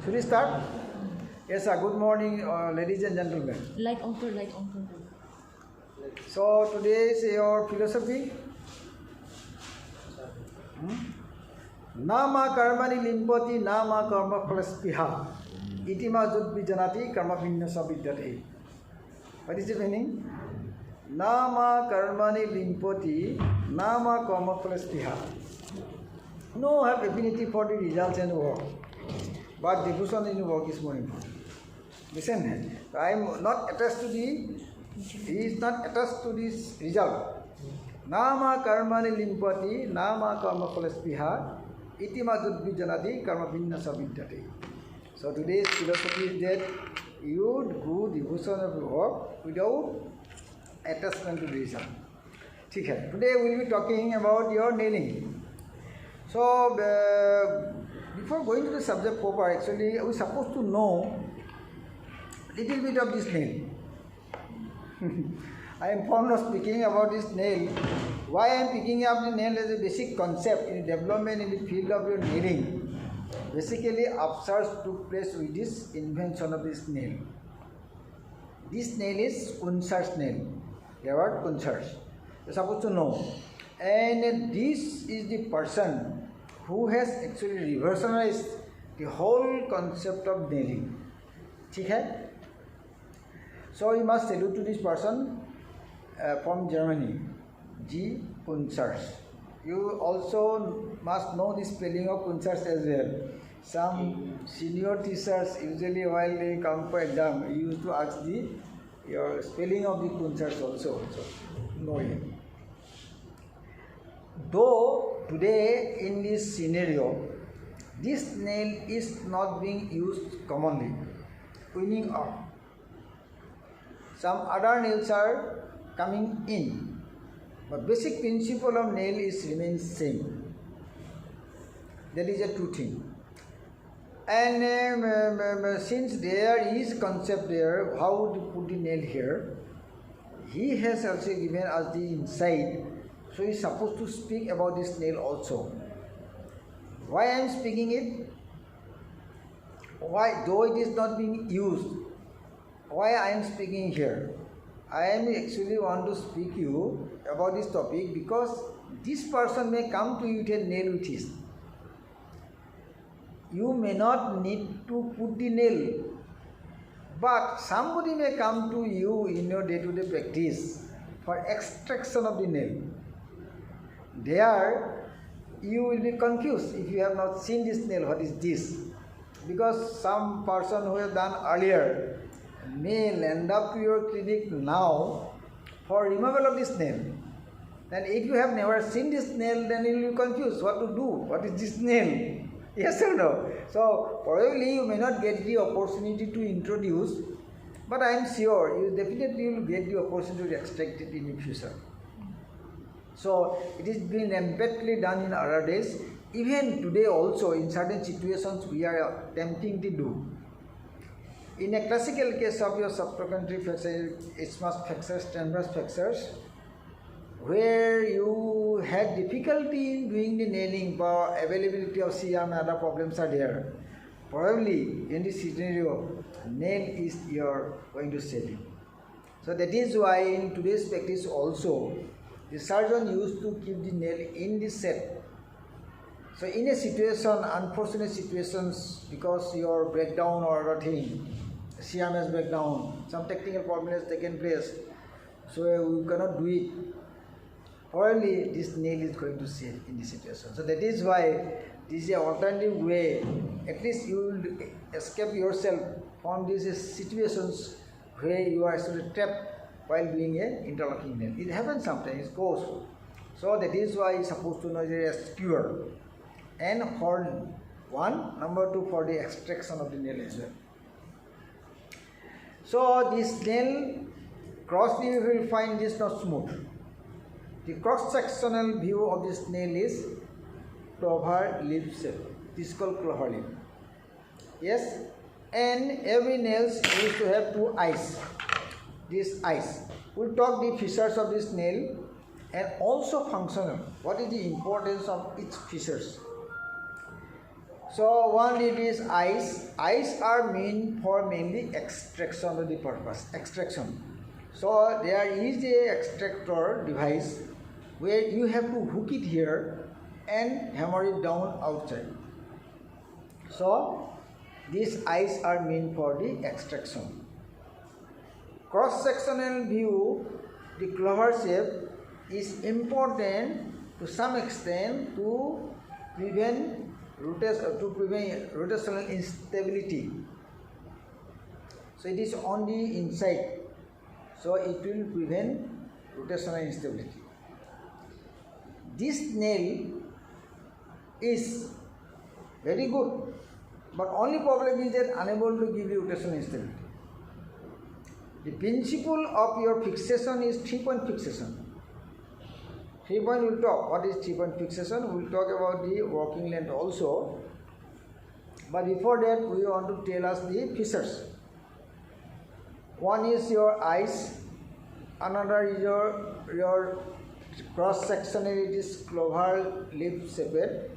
Should we start? Yes, sir. Good morning, ladies and gentlemen. Light on, light on. So today is your philosophy. Nama karmani limpati nama karma palaspiha. Itima judbijanati karma vinyasa vidyate. What is the meaning? Nama karmani limpati nama karma palaspiha. No have affinity for the results and work, but devotion in work is more important. Listen, I am not attached to the, he is not attached to this result. Nama karmani limpati, nama karma palaspiha, itima judbijanati karma vinyasa vidyate. So today's philosophy is that you do devotion of work without attachment to the result. Today we will be talking about your nailing. So before going to the subject proper, actually we are supposed to know little bit of this nail. I am fond of speaking about this nail. Why I am picking up the nail as a basic concept in development in the field of your nailing. Basically, upsurge took place with this invention of this nail. This nail is Unser's nail. The word Unser's. You are supposed to know. And this is the person who has actually revolutionized the whole concept of nailing. Okay? So you must salute to this person from Germany, G. Unser's. You also must know the spelling of Unser's as well. Some senior teachers usually while they come for exam, you used to ask your spelling of the Unser's also. So know it. Though today in this scenario, this nail is not being used commonly, winning up. Some other nails are coming in, but basic principle of nail is remains same. That is a true thing. And since there is concept there, how to put the nail here, he has also given us the insight. So he is supposed to speak about this nail also. Why I am speaking it? Why, though it is not being used, why I am speaking here? I am actually want to speak you about this topic because this person may come to you with a nail with his. You may not need to put the nail, but somebody may come to you in your day-to-day practice for extraction of the nail. There you will be confused if you have not seen this nail, what is this? Because some person who has done earlier may land up to your clinic now for removal of this nail. Then if you have never seen this nail, then you will be confused what to do. What is this nail? Yes or no? So probably you may not get the opportunity to introduce, but I am sure you definitely will get the opportunity to extract it in the future. So it is being rampantly done in other days. Even today also in certain situations we are attempting to do. In a classical case of your subtrochanteric fracture, isthmus fractures, transverse fractures, where you had difficulty in doing the nailing, for availability of C-arm and other problems are there. Probably in this scenario, nail is your going to save you. So that is why in today's practice also, the surgeon used to keep the nail in the set. So in a situation, unfortunate situations, because your breakdown or other thing, CMS breakdown, some technical problem has taken place, so you cannot do it. Probably this nail is going to save in this situation. So that is why this is an alternative way. At least you will escape yourself from these situations where you are actually trapped while doing an interlocking nail. It happens sometimes, it goes. So that is why you are supposed to know it as skewer. And for one, number two, for the extraction of the nail as well. So this nail, cross view you will find this not smooth. The cross-sectional view of this nail is clover leaf shape. This is called clover leaf. Yes? And every nail used to have two eyes. This eyes. We'll talk the features of this nail and also functional. What is the importance of its features? So one it is eyes. Eyes are meant for mainly extraction of the purpose. Extraction. So there is a extractor device where you have to hook it here and hammer it down outside. So these eyes are meant for the extraction. Cross-sectional view, the clover shape is important to some extent to prevent rotational instability. So it is on the inside, so it will prevent rotational instability. This nail is very good, but only problem is that unable to give you rotational instability. The principle of your fixation is 3-point fixation. 3-point we'll talk. What is 3-point fixation? We'll talk about the working length also. But before that, we want to tell us the features. One is your eyes. Another is your cross-sectional, it is clover leaf shaped.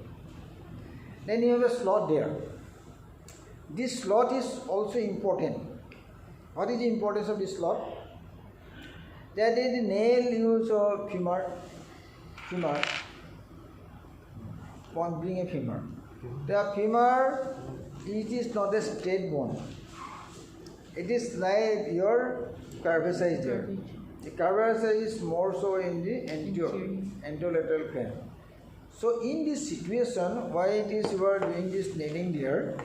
Then you have a slot there. This slot is also important. What is the importance of this slot? That is the nail use of femur. Bring a femur. The femur, it is not a straight bone. It is like your curvature is there. The curvature is more so in the anterolateral plane. So in this situation, why it is you are doing this nailing there?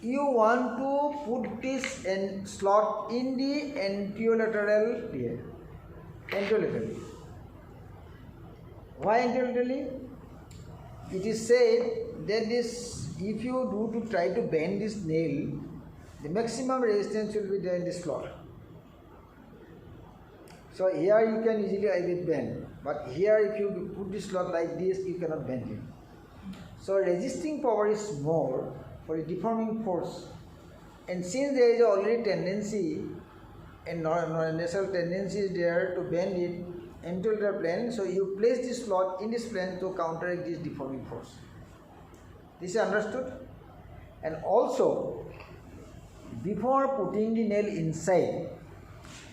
You want to put this slot in the anterolateral here. Anterolaterally. Why anterolaterally? It is said that this, if you do to try to bend this nail, the maximum resistance will be there in this slot. So here you can easily bend, but here if you put this slot like this, you cannot bend it. So resisting power is more for a deforming force, and since there is already tendency and natural tendency is there to bend it into the plane, so you place this slot in this plane to counteract this deforming force. This is understood? And also, before putting the nail inside,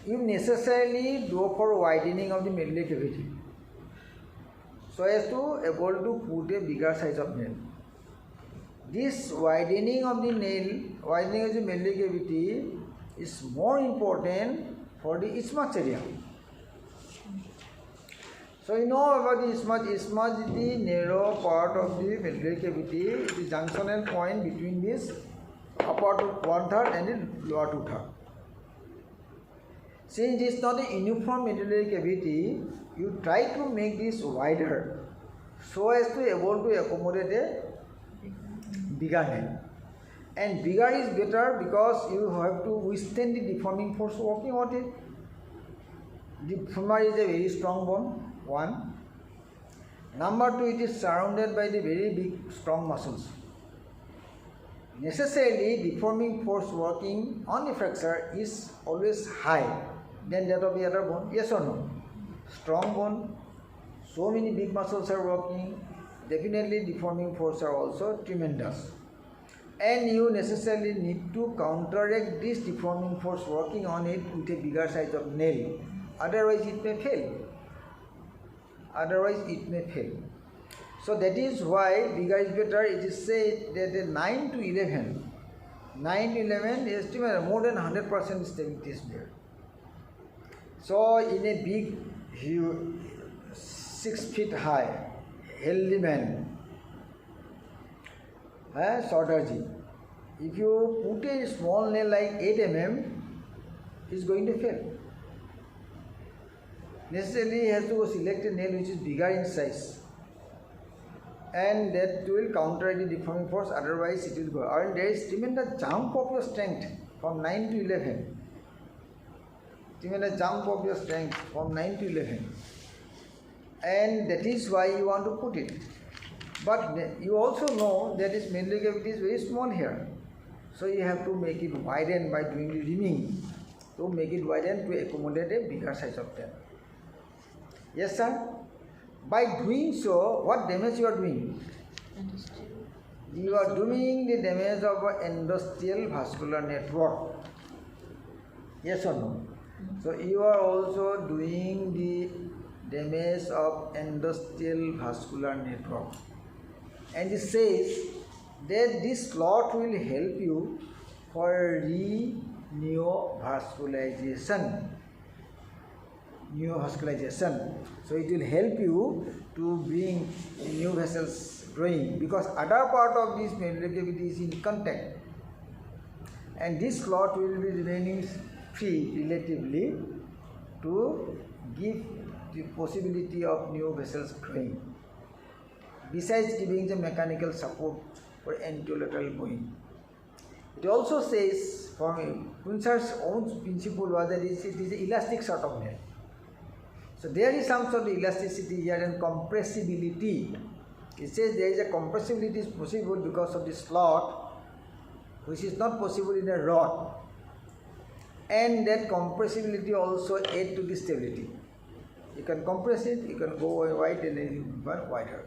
you necessarily go for widening of the medullary cavity, so as to able to put a bigger size of nail. This widening of the nail, widening of the medullary cavity is more important for the isthmus area. So you know about the isthmus. Isthmus is the narrow part of the medullary cavity, the junctional point between this upper 1/3 and the lower 2/3. Since it is not a uniform medullary cavity, you try to make this wider so as to able to accommodate a bigger nail. And bigger is better because you have to withstand the deforming force working on it. The femur is a very strong bone, one. Number two, it is surrounded by the very big strong muscles. Necessarily, deforming force working on the fracture is always high than that of the other bone. Yes or no? Strong bone, so many big muscles are working, definitely deforming force are also tremendous. And you necessarily need to counteract this deforming force working on it with a bigger size of nail. Otherwise it may fail. So that is why bigger is better. It is said that the 9 to 11 is more than 100% stability is there. So in a big, huge, 6 feet high, healthy man, shorter G, if you put a small nail like 8 mm, it's going to fail. Necessarily he has to select a nail which is bigger in size, and that will counteract the deforming force, otherwise it will go. And there is tremendous jump of your strength from 9 to 11. Tremendous jump of your strength from 9 to 11. And that is why you want to put it. But you also know that this medullary cavity is very small here. So you have to make it widen by doing the rimming. To make it widen to accommodate a bigger size of nail. Yes, sir? By doing so, what damage you are doing? You are doing the damage of endosteal vascular network. Yes or no? So you are also doing the damage of endosteal vascular network. And it says that this slot will help you for neovascularization. So it will help you to bring new vessels growing, because other part of this medullary cavity is in contact, and this slot will be remaining free relatively to give the possibility of new vessels growing, besides giving the mechanical support for anterolateral bowing. It also says, from Punzer's own principle was that it is an elastic sort of nail. So there is some sort of elasticity here and compressibility. It says there is a compressibility is possible because of the slot, which is not possible in a rod. And that compressibility also aids to the stability. You can compress it, you can go wide and then you go wider.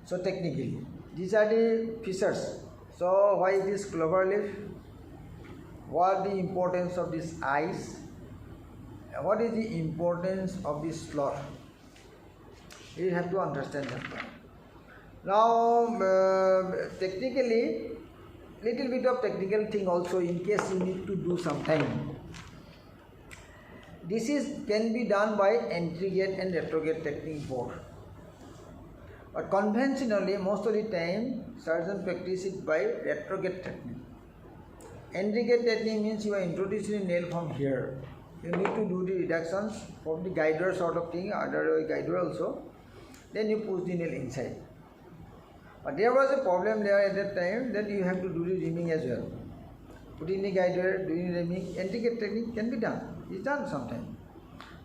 So technically, these are the features. So why it is clover leaf? What the importance of this eyes? What is the importance of this slot? You have to understand that. Now, technically, little bit of technical thing also in case you need to do sometime. This can be done by anterogate and retrograde technique both. But conventionally, most of the time, surgeons practice it by retrograde technique. Anterogate technique means you are introducing a nail from here. You need to do the reductions from the guider sort of thing, other guider also. Then you push the nail inside. But there was a problem there at that time that you have to do the rimming as well. Putting the guider, doing the rimming, anterogate technique can be done. It's done sometimes.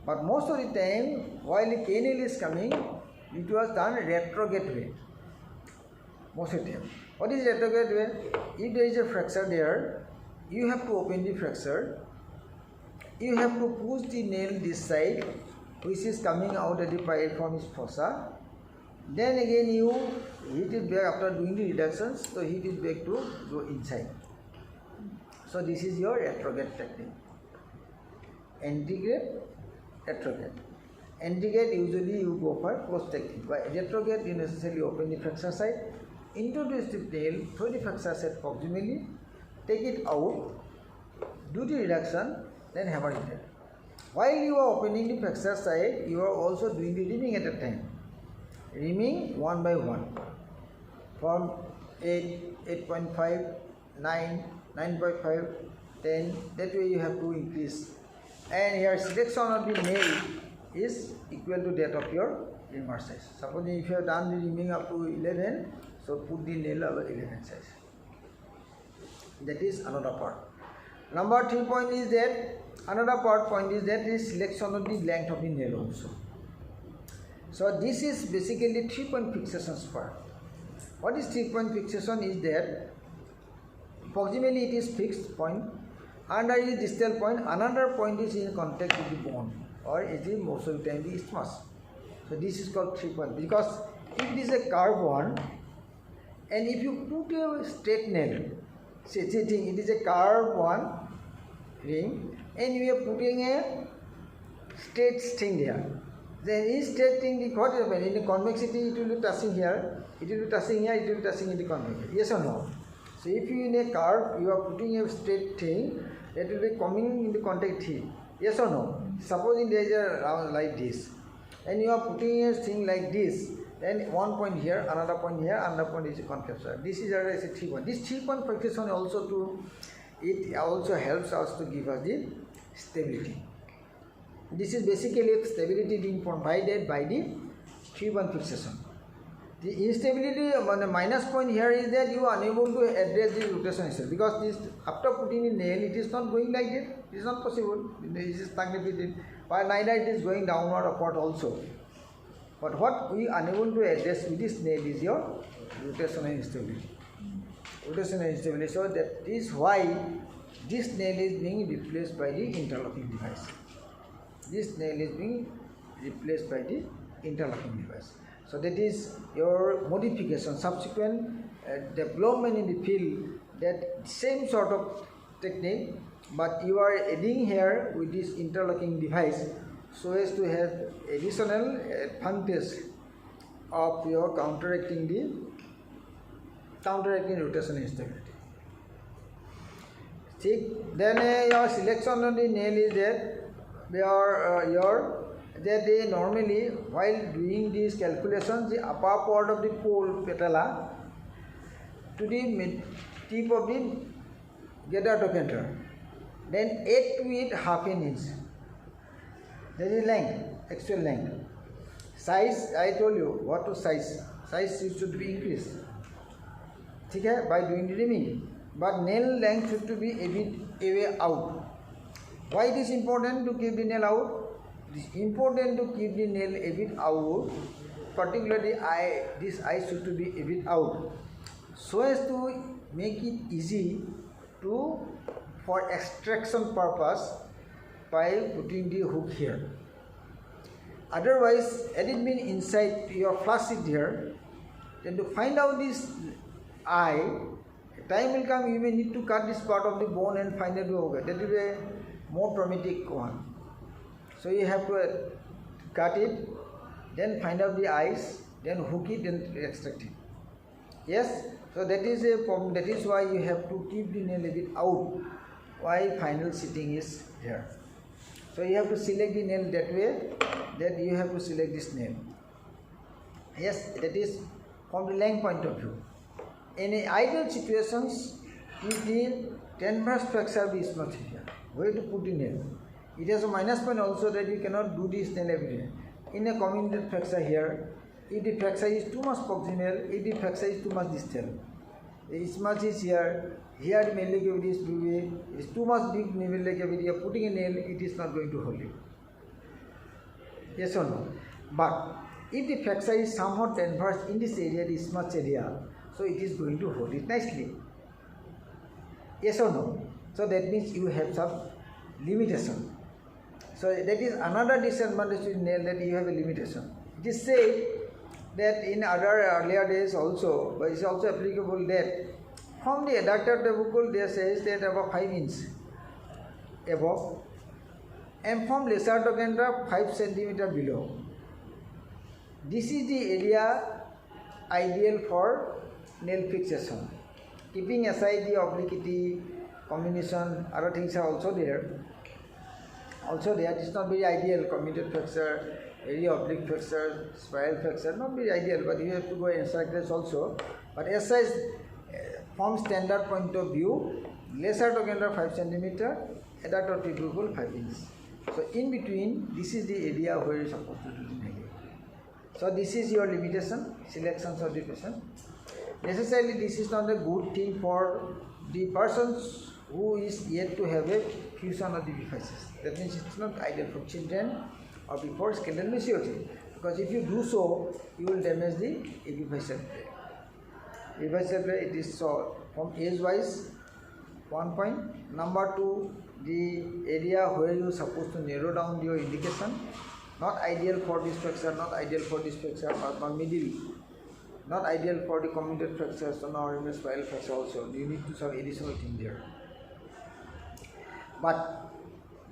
But most of the time, while the nail is coming, it was done retrograde way. Most of the time. What is retrograde way? If there is a fracture there, you have to open the fracture. You have to push the nail this side, which is coming out at the piriformis fossa. Then again you hit it back after doing the reductions, so hit it back to go inside. So this is your retrograde technique. Anterograde, retrograde. Anterograde usually you go for close technique. By retrograde you necessarily open the fracture side, introduce the nail through the fracture side proximally, take it out, do the reduction, then hammer it there. While you are opening the fracture side, you are also doing the rimming at a time. Rimming one by one. From 8, 8.5, 9, 9.5, 10. That way you have to increase. And your selection of the nail is equal to that of your rimmer size. Suppose if you have done the rimming up to 11, so put the nail over 11 size. That is another part. Number 3 point is that, another point is that is selection of the length of the nail also. So this is basically 3-point fixation part. What is 3-point fixation is that proximally it is fixed point, under is distal point, another point is in contact with the bone, or it is most of the time the isthmus. So this is called 3-point, because if it is a curved one, and if you put a straight nail, say it is a curved one ring, and you are putting a straight string there. Then this straight thing, what will happen? In the convexity, it will be touching here, it will be touching here, it will be touching in the convexity. Yes or no? So if you in a curve, you are putting a straight thing, that will be coming in the contact here. Yes or no? Supposing there is a round like this, and you are putting a thing like this, then one point here, another point here, another point is a concave. This is a 3-point. This 3-point fixation also it also helps us to give us the stability. This is basically stability being provided by the 3-point fixation. The instability, the minus point here is that you are unable to address the rotation itself, because this after putting the nail, it is not going like that. It is not possible. It is stagnated. While neither it is going downward, upward also. But what we are unable to address with this nail is your rotational instability. Rotational instability. So that is why this nail is being replaced by the interlocking device. This nail is being replaced by the interlocking device. So that is your modification, subsequent development in the field, that same sort of technique, but you are adding here with this interlocking device so as to have additional advantage of your counteracting rotation instability. Then your selection of the nail is that that they normally, while doing these calculations, the upper part of the pole patella to the tip of the gator trochanter, then 8 to 8 half an inch. That is length, actual length. Size, I told you what to size. Size should be increased. Okay, by doing the trimming. But nail length should be a bit away out. Why it is important to keep the nail out? It is important to keep the nail a bit out, particularly this eye should be a bit out, so as to make it easy for extraction purpose by putting the hook here. Otherwise, had it been inside your flash seat here, then to find out this eye, time will come you may need to cut this part of the bone and find out okay. That will be a more traumatic one. So you have to cut it, then find out the eyes, then hook it and extract it. Yes, so that is a problem. That is why you have to keep the nail a bit out while final sitting is here. So you have to select the nail that way, that you have to select this nail. Yes, that is from the length point of view. In ideal situations, if the transverse flexure is not here, where to put the nail? It has a minus point also that you cannot do this nail every day. In a comminuted flexure here, if the flexure is too much proximal, if the flexure is too much distal, this much is here, here the nail cavity is too big, it is too much big nail cavity, you are putting a nail, it is not going to hold you. Yes or no? But if the flexure is somehow transverse in this area, this much area, so it is going to hold it nicely. Yes or no? So that means you have some limitation. So that is another disadvantage with nail, that you have a limitation. It is said that in other earlier days also, but it is also applicable that from the adductor tubercle there says that about 5 inches above, and from lesser trochanter 5 centimeter below. This is the area ideal for nail fixation. Keeping aside the obliquity, comminution, other things are also there. It is not very ideal, comminuted flexure, very oblique flexure, spiral flexure, not very ideal, but you have to go and circulate also. But as such, from standard point of view, lesser trochanter 5 centimeter, adductor tubercle 5 inches. So in between, this is the area where you are supposed to do the nailing. So this is your limitation, selections of the patient. Necessarily, this is not a good thing for the persons who is yet to have a fusion of the epiphyses. That means it's not ideal for children or before skeletal maturity, because if you do so, you will damage the epiphyseal plate. Epiphyseal plate, it is so from age wise, 1 point. Number 2, the area where you are supposed to narrow down your indication, not ideal for this flexure, not ideal for this flexure, or middle, not ideal for the comminuted flexures, so now even spiral flexure also. You need to some additional thing there. But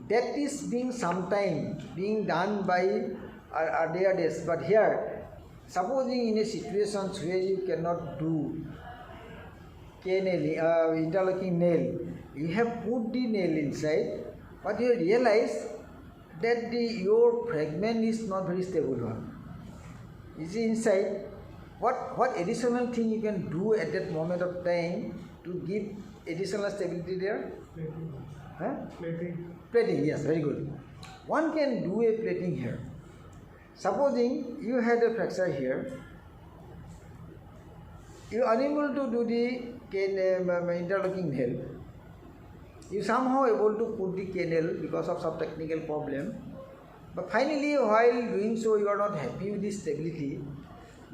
that is being sometime being done by earlier days. But here, supposing in a situation where you cannot do interlocking nail, you have put the nail inside, but you realize that your fragment is not very stable one. Is it inside? What additional thing you can do at that moment of time to give additional stability there? Plating. Huh? Plating. Plating, yes, very good. One can do a plating here. Supposing you had a fracture here, you are unable to do the interlocking nail. You somehow able to put the canal because of some technical problem. But finally, while doing so, you are not happy with the stability.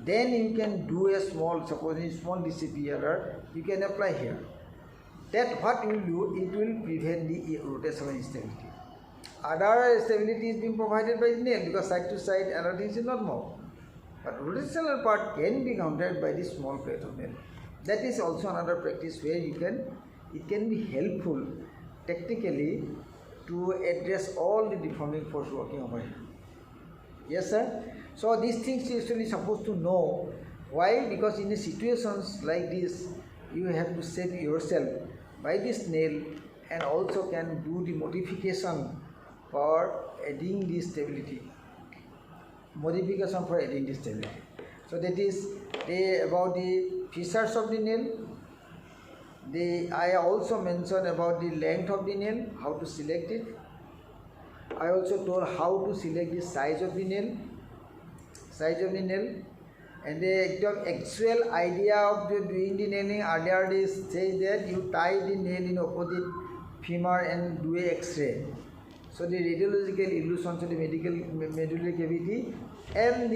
Then you can do a small, supposing small DCP error, you can apply here. That what you will do, it will prevent the rotational instability. Other stability is being provided by the nail because side to side another thing is not more. But rotational part can be countered by the small plate of nail. That is also another practice where it can be helpful technically to address all the deforming force working over here. Yes, sir? So these things you actually supposed to know. Why? Because in the situations like this, you have to save yourself by this nail and also can do the modification for adding the stability. Modification for adding the stability. So that is about the features of the nail. I also mentioned about the length of the nail, how to select it. I also told how to select the size of the nail, and the actual idea of doing the nailing. Earlier they say that you tie the nail in opposite femur and do a X-ray. So the radiological illusions of the medullary cavity and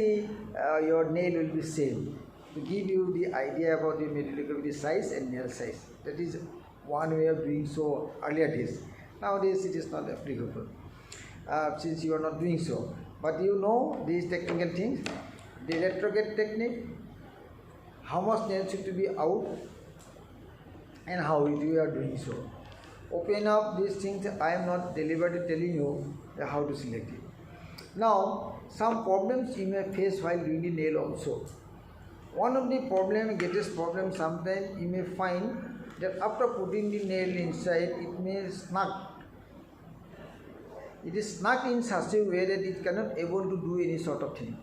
your nail will be same, to give you the idea about the medullary cavity size and nail size. That is one way of doing so earlier days. Nowadays it is not applicable since you are not doing so. But you know these technical things, the retrograde technique, how much nail should to be out and how you are doing so. Open up these things. I am not deliberately telling you how to select it. Now, some problems you may face while doing the nail also. One of the greatest problem, sometimes you may find that after putting the nail inside, it may snug. It is snug in such a way that it cannot able to do any sort of thing.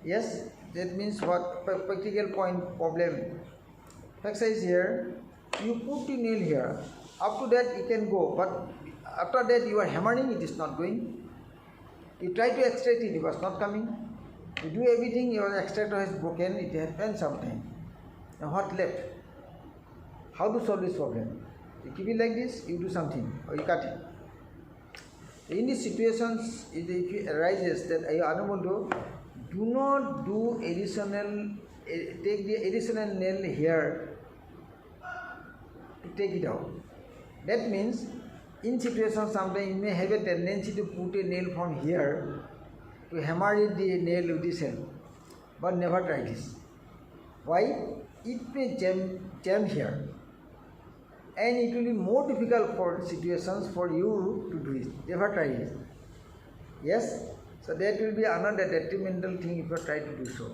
Yes, that means what? Practical point problem. Exercise here. You put the nail here. Up to that you can go, but after that you are hammering, it is not going. You try to extract it, it was not coming. You do everything, your extractor has broken, it happens sometimes. Now what left? How to solve this problem? You keep it like this, you do something, or you cut it. In these situations, if it arises that you are unable to, do not do take the additional nail here to take it out. That means, in situations sometimes you may have a tendency to put a nail from here to hammer the nail with this hand, but never try this. Why? It may jam here, and it will be more difficult for situations for you to do it. Never try it. Yes? So that will be another detrimental thing if you try to do so.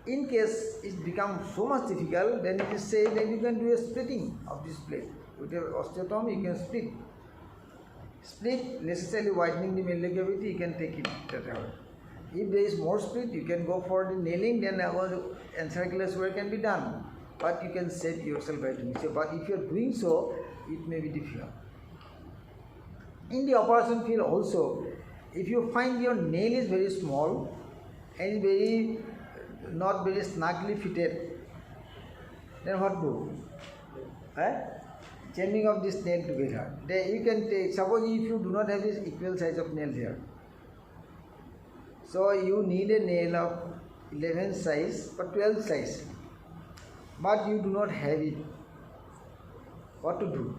In case it becomes so much difficult, then it is said that you can do a splitting of this plate. With your osteotomy, you can split. Split, necessarily widening the medullary cavity, you can take it that way. If there is more split, you can go for the nailing, then encirculus work can be done. But you can save yourself by doing so. But if you are doing so, it may be difficult. In the operation field also, if you find your nail is very small and not very snugly fitted, then what do? Chaining of this nail together. Then you can take, suppose if you do not have this equal size of nail here, so you need a nail of 11 size or 12 size, but you do not have it. What to do?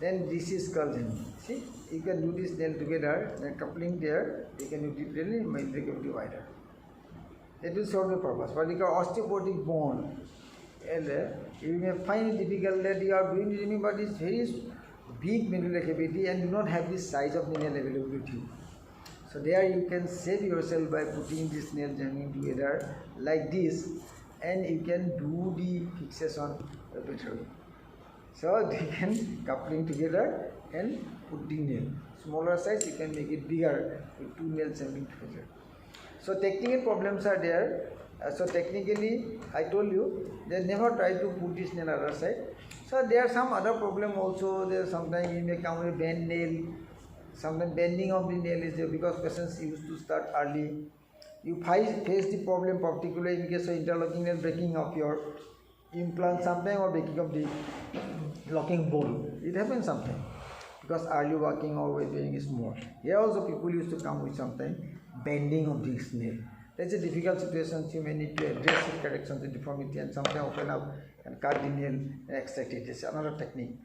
Then this is called, see, you can do this nail together, then coupling there, you can do it really medullary wider. That will serve the purpose. But because osteoporotic bone, and you may find it difficult that you are doing it, but it's very big medullary cavity and do not have this size of nail available with you. So there you can save yourself by putting this nail jamming together like this, and you can do the fixation better. So you can coupling together and put the nail. Smaller size, you can make it bigger with two nails jamming together. So technical problems are there. So technically, I told you, they never try to put this nail other side. So there are some other problem also. There sometimes you may come with bend nail. Sometimes bending of the nail is there because patients used to start early. You face the problem particularly in case of interlocking and breaking of your implant sometime or breaking of the locking bone. It happens sometimes because early working or weight bearing is more. Here also people used to come with sometimes bending of this nail. That's a difficult situation. You may need to address it, correction the deformity, and sometimes open up and cut the nail and extract it. It's another technique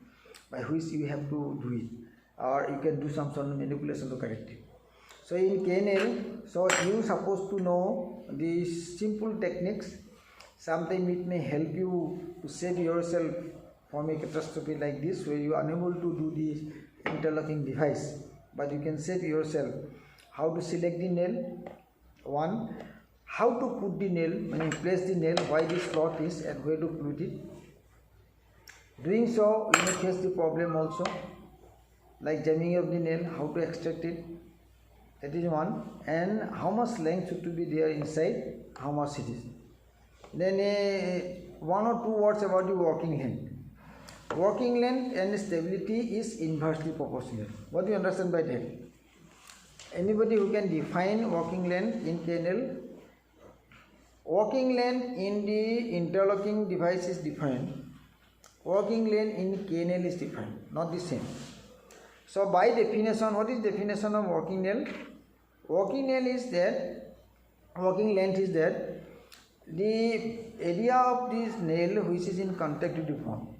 by which you have to do it, or you can do some sort of manipulation to correct it. So in KNL, so you supposed to know these simple techniques. Sometimes it may help you to save yourself from a catastrophe like this, where you are unable to do the interlocking device, but you can save yourself. How to select the nail? One, how to put the nail, when you place the nail, why this slot is and where to put it. Doing so, you may face the problem also, like jamming of the nail, how to extract it. That is one. And how much length should be there inside, how much it is. Then one or two words about the working length. Working length and stability is inversely proportional. What do you understand by that? Anybody who can define working length in KNL? Working length in the interlocking device is defined. Working length in KNL is defined, not the same. So by definition, what is definition of working nail? Working nail is that, working length is that the area of this nail which is in contact with the bone,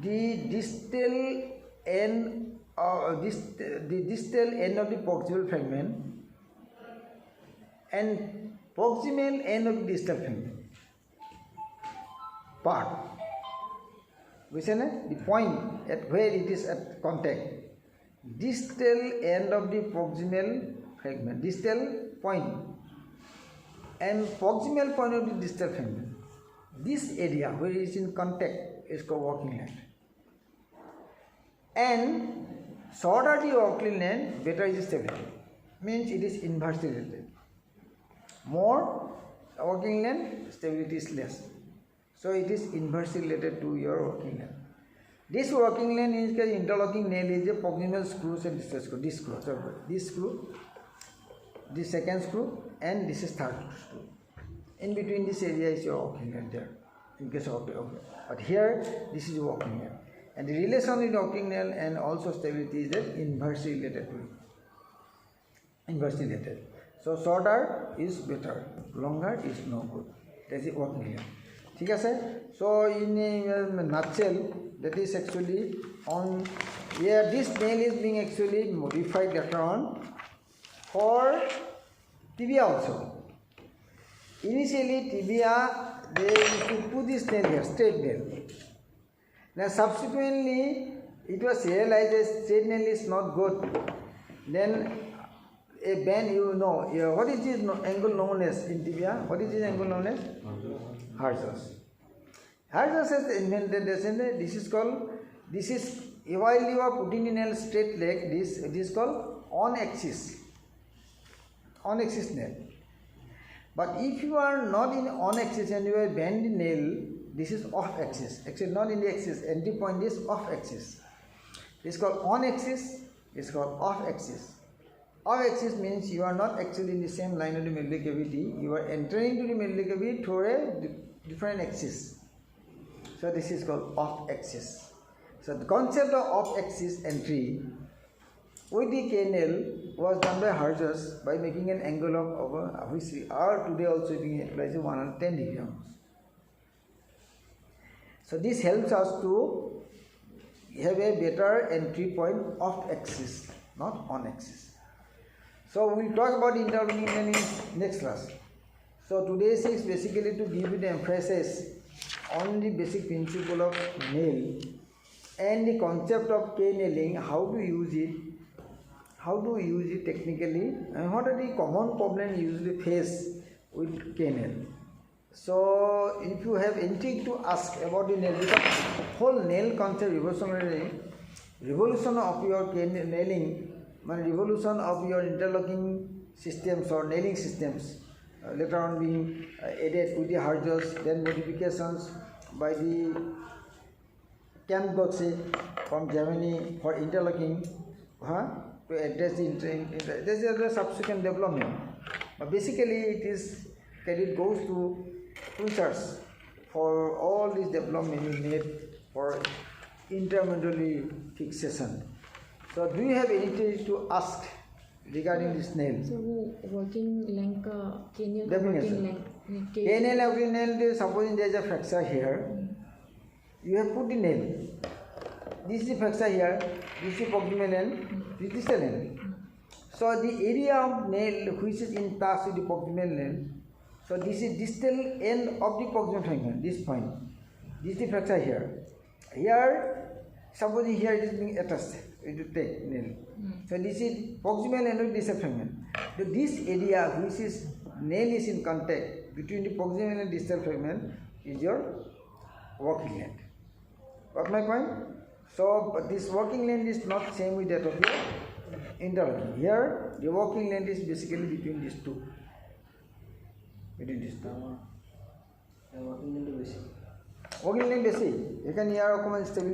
the distal end of the distal end of the proximal fragment and proximal end of the distal fragment part, which is the point at where it is at contact, distal end of the proximal fragment, distal point and proximal point of the distal fragment. This area where it is in contact is called working length. And shorter the working length, better is stability. Means it is inversely related. More working length, stability is less. So it is inversely related to your working length. This working length is the interlocking nail is the proximal screws and distal screw. This screw, sorry, this screw, this second screw, and this is third screw. In between this area is your working length there. In case of okay. But here this is working nail. And the relation with working nail and also stability is that inversely related to it. Inversely related. So shorter is better, longer is no good. That is working nail. ठीक है sir. So in a nutshell, that is actually on here this nail is being actually modified later on for tibia also. Initially tibia they used to put this nail here, straight nail. Now subsequently it was realized that straight nail is not good. Then a bend, you know, what is this angle known as in tibia? What is this angle known as? Harzos. Harzos has invented this, and this is called, this is, while you are putting in a straight leg, this is called on axis nail. But if you are not in on axis and you are bend nail, this is off axis. Actually not in the axis, entry point is off axis. This is called on axis, this is called off axis. Off axis means you are not actually in the same line of the medullary cavity, you are entering to the medullary cavity through a different axis. So this is called off axis. So the concept of off axis entry with the KNL was done by Harzos by making an angle of which we are today also being applied to 110 degrees. So this helps us to have a better entry point off axis, not on axis. So we will talk about interlocking in next class. So today's is basically to give you the emphasis on the basic principle of nail and the concept of K-nailing, how to use it technically, and what are the common problems usually faced with K-nail. So if you have anything to ask about the nail, because whole nail concept revolution of your K-nailing, revolution of your interlocking systems or nailing systems, later on being added with the Harzos, then modifications by the Kampgoxe from Germany for interlocking to address the this is the subsequent development. But basically credit goes to Prunsarz for all this development we made for intermedullary fixation. So do you have anything to ask regarding this nail? So working length K-nail Definition. working length K-nail working nail, supposing there is a fracture here, you have put the nail. This is the fracture here, this is the proximal end, this is the distal end. So the area of nail which is in touch with the proximal nail, so this is distal end of the proximal finger, this point. This is the fracture here. Here, suppose here it is being attached with the tape nail. So this is proximal end of distal finger. So this area which is nail is in contact between the proximal and distal fragment is your working length. Got my point? So but this working length is not same with that of your interlocking. Here the working length is basically between these two. Between these two. Working length বেশি Working length বেশি এখানে ইয়ার অকমান stability